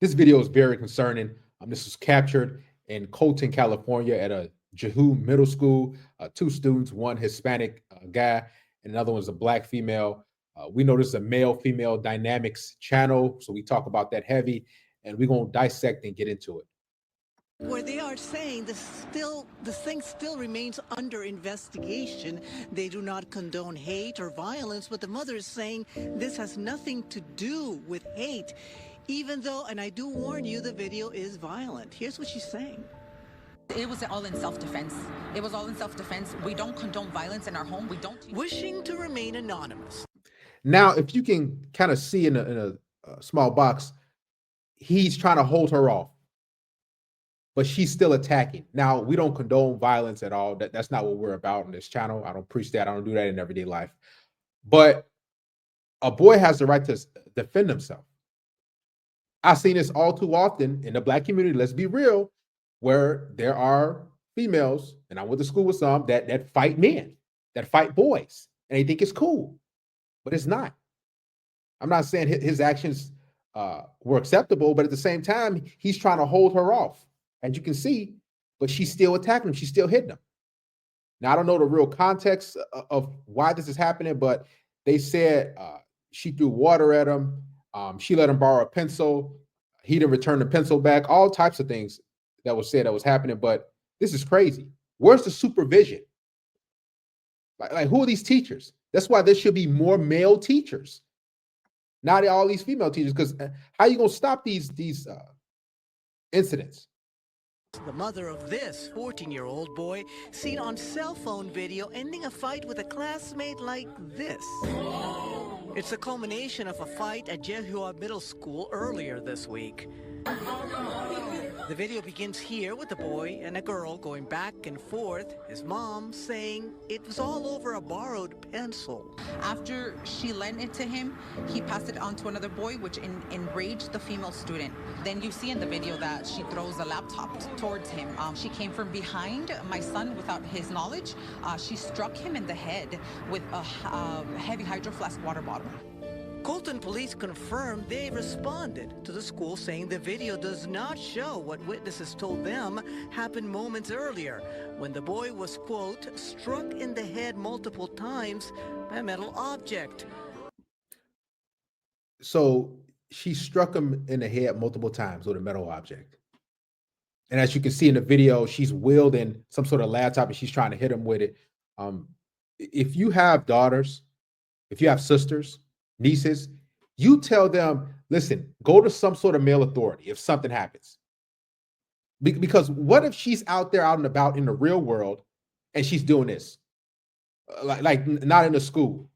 This video is very concerning. This was captured in Colton, California, at a Jehu Middle School. Two students, one Hispanic guy, and another one's a black female. We know this is a male-female dynamics channel, so we talk about that heavy, and we're gonna dissect and get into it. Where they are saying this thing still remains under investigation. They do not condone hate or violence, but the mother is saying this has nothing to do with hate, even though, and I do warn you, the video is violent. Here's what she's saying. It was all in self-defense. It was all in self-defense. We don't condone violence in our home. We don't. Wishing to remain anonymous. Now, if you can kind of see in a small box, he's trying to hold her off, but she's still attacking. Now, we don't condone violence at all. That's not what we're about on this channel. I don't preach that. I don't do that in everyday life. But a boy has the right to defend himself. I've seen this all too often in the black community. Let's be real, where there are females, and I went to school with some that fight men, that fight boys, and they think it's cool, but it's not. I'm not saying his actions were acceptable, but at the same time, he's trying to hold her off, as you can see, but she's still attacking him. She's still hitting him. Now, I don't know the real context of why this is happening, but they said she threw water at him. She let him borrow a pencil. He didn't return the pencil back. All types of things that was said that was happening, but this is crazy. Where's the supervision? Like who are these teachers? That's why there should be more male teachers, not all these female teachers, because how are you going to stop these incidents? The mother of this 14-year-old boy seen on cell phone video ending a fight with a classmate like this. It's a culmination of a fight at Jehu Middle School earlier this week. The video begins here with a boy and a girl going back and forth, his mom saying it was all over a borrowed pencil. After she lent it to him, he passed it on to another boy, which enraged the female student. Then you see in the video that she throws a laptop towards him. She came from behind my son without his knowledge. She struck him in the head with a heavy Hydro Flask water bottle. Colton police confirmed they responded to the school, saying the video does not show what witnesses told them happened moments earlier, when the boy was, quote, struck in the head multiple times by a metal object. So she struck him in the head multiple times with a metal object. And as you can see in the video, she's wielding some sort of laptop and she's trying to hit him with it. If you have daughters, if you have sisters, nieces, you tell them, listen, go to some sort of male authority if something happens. Because what if she's out there out and about in the real world and she's doing this? Like not in the school.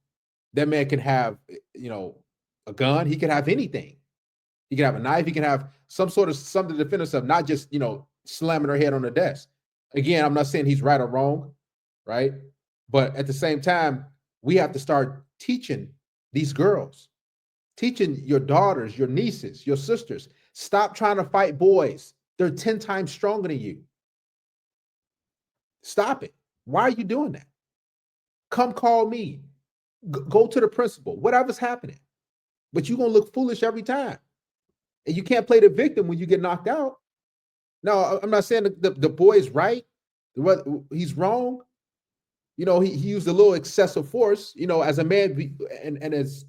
That man can have, a gun. He can have anything. He can have a knife. He can have something to defend himself, not just, slamming her head on the desk. Again, I'm not saying he's right or wrong, right? But at the same time, we have to start teaching these girls, teaching your daughters, your nieces, your sisters, stop trying to fight boys. They're 10 times stronger than you. Stop it. Why are you doing that? Come call me. Go to the principal, whatever's happening. But you're going to look foolish every time. And you can't play the victim when you get knocked out. No, I'm not saying the boy is right. He's wrong. He used a little excessive force, as a man, and as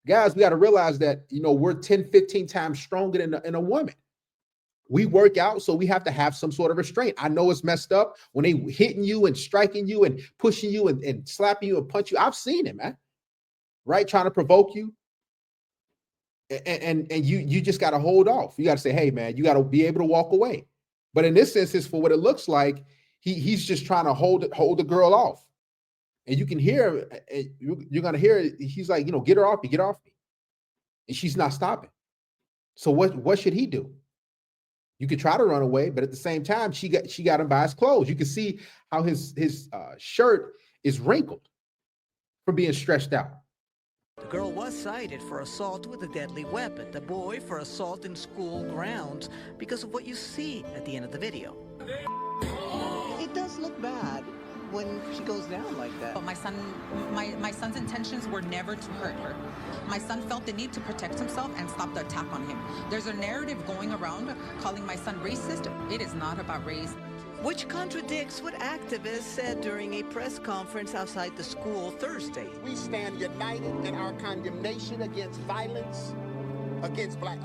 guys, we got to realize that, we're 10, 15 times stronger than a woman. We work out, so we have to have some sort of restraint. I know it's messed up when they hitting you and striking you and pushing you and slapping you and punch you. I've seen it, man. Right? Trying to provoke you. And you just got to hold off. You got to say, hey, man, you got to be able to walk away. But in this instance, for what it looks like, he's just trying to hold the girl off. And you can hear, you're going to hear, he's like, get her off me, get off me. And she's not stopping. So what should he do? You could try to run away, but at the same time, she got him by his clothes. You can see how his shirt is wrinkled from being stretched out. The girl was cited for assault with a deadly weapon, the boy for assault in school grounds, because of what you see at the end of the video. It does look bad. when she goes down like that. But my son's intentions were never to hurt her. My son felt the need to protect himself and stop the attack on him. There's a narrative going around calling my son racist. It is not about race. Which contradicts what activists said during a press conference outside the school Thursday. We stand united in our condemnation against violence, against black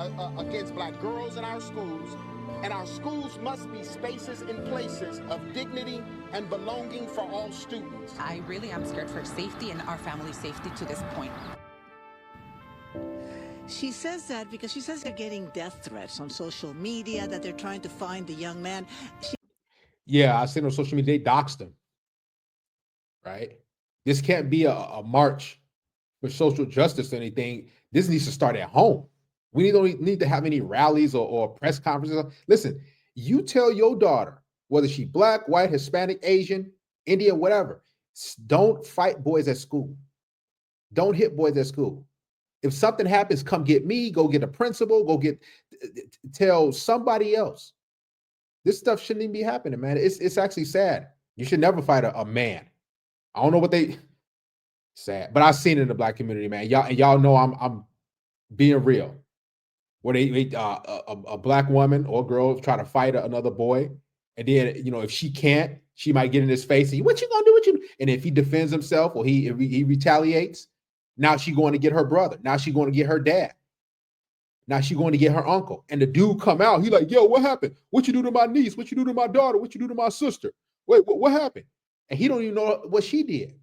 girls in our schools, and our schools must be spaces and places of dignity and belonging for all students. I really am scared for safety and our family's safety to this point. She says that because she says they're getting death threats on social media, that they're trying to find the young man. Yeah, I seen on social media, they doxed him, right? This can't be a march for social justice or anything. This needs to start at home. We don't need to have any rallies or press conferences. Listen, you tell your daughter, whether she's black, white, Hispanic, Asian, Indian, whatever, don't fight boys at school. Don't hit boys at school. If something happens, come get me, go get a principal, tell somebody else. This stuff shouldn't even be happening, man. It's actually sad. You should never fight a man. I don't know what sad, but I've seen it in the black community, man. Y'all know I'm being real. Where a black woman or girl try to fight another boy, and then if she can't, she might get in his face and what you gonna do? What you do? And if he defends himself or he retaliates, now she's going to get her brother. Now she's going to get her dad. Now she's going to get her uncle. And the dude come out. He like, yo, what happened? What you do to my niece? What you do to my daughter? What you do to my sister? Wait, what happened? And he don't even know what she did.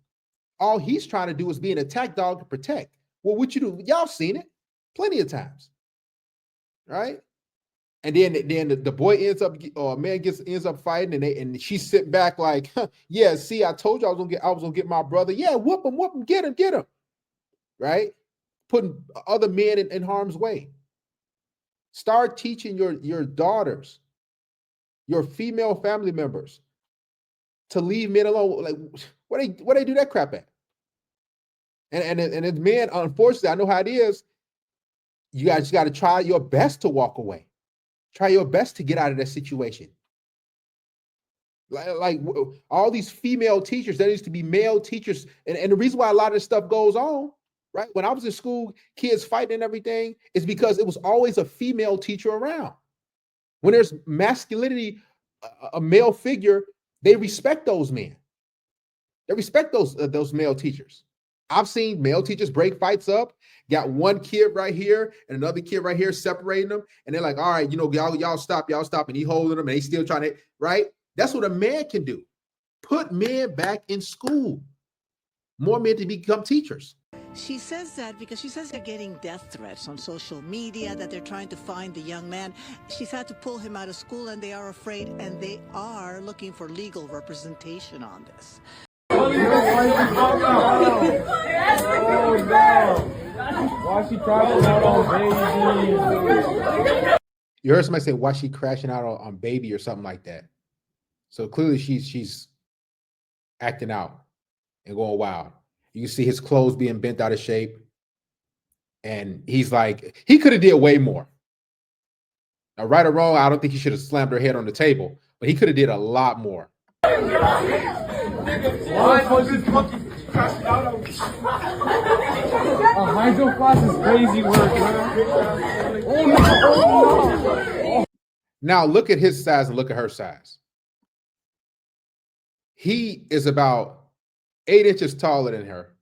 All he's trying to do is be an attack dog to protect. Well, what you do? Y'all seen it plenty of times, right? And then the boy ends up, or a man ends up fighting, and she sit back like, yeah, see, I told you I was gonna get my brother. Yeah, whoop him, get him, right? Putting other men in harm's way. Start teaching your daughters, your female family members, to leave men alone. Like, where they do that crap at? And as men, unfortunately, I know how it is. You guys got to try your best to walk away. Try your best to get out of that situation. Like all these female teachers, there needs to be male teachers. And the reason why a lot of this stuff goes on, right? When I was in school, kids fighting and everything, is because it was always a female teacher around. When there's masculinity, a male figure, they respect those men. They respect those male teachers. I've seen male teachers break fights up, got one kid right here and another kid right here separating them. And they're like, all right, y'all stop. And he holding them and they still trying to, right? That's what a man can do. Put men back in school. More men to become teachers. She says that because she says they're getting death threats on social media, that they're trying to find the young man. She's had to pull him out of school, and they are afraid, and they are looking for legal representation on this. Why she crashing out on baby? You heard somebody say, why she crashing out on baby or something like that. So clearly she's acting out and going wild. You can see his clothes being bent out of shape. And he's like, he could have did way more. Now, right or wrong, I don't think he should have slammed her head on the table, but he could have did a lot more. A hydro flask is crazy work, man. Oh no. Now look at his size and look at her size. He is about 8 inches taller than her.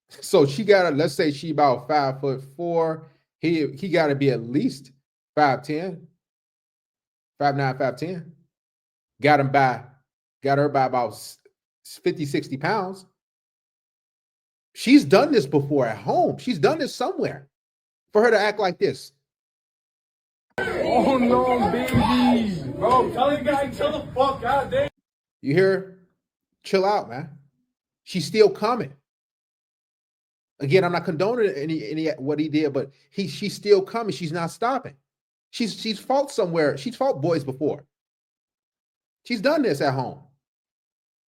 So she let's say she about 5'4". He got to be at least 5'10", 5'9", 5'10". Got her by about 50, 60 pounds. She's done this before at home. She's done this somewhere. For her to act like this. Oh no, baby. Bro, tell the guy, chill the fuck out, dude. You hear? Chill out, man. She's still coming. Again, I'm not condoning any what he did, but she's still coming. She's not stopping. She's fought somewhere. She's fought boys before. She's done this at home.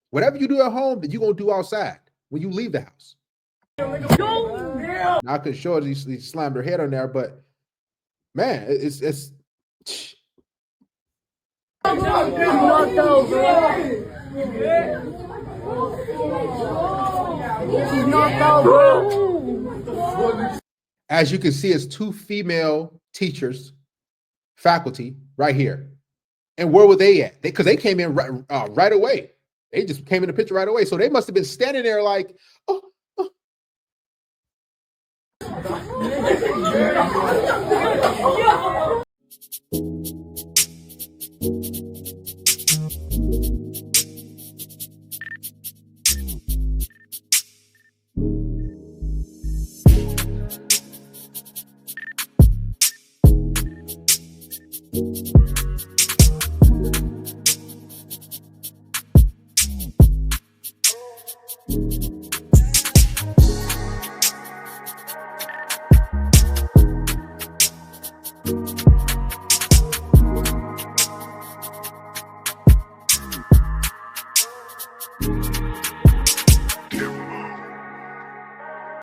Whatever you do at home, that you're gonna do outside when you leave the house. Now, I could show he slammed her head on there, but man, it's She's knocked out. As you can see, it's 2 female teachers, faculty, right here. And where were they at? Because they came in right away. They just came in the picture right away. So they must have been standing there like, oh, oh.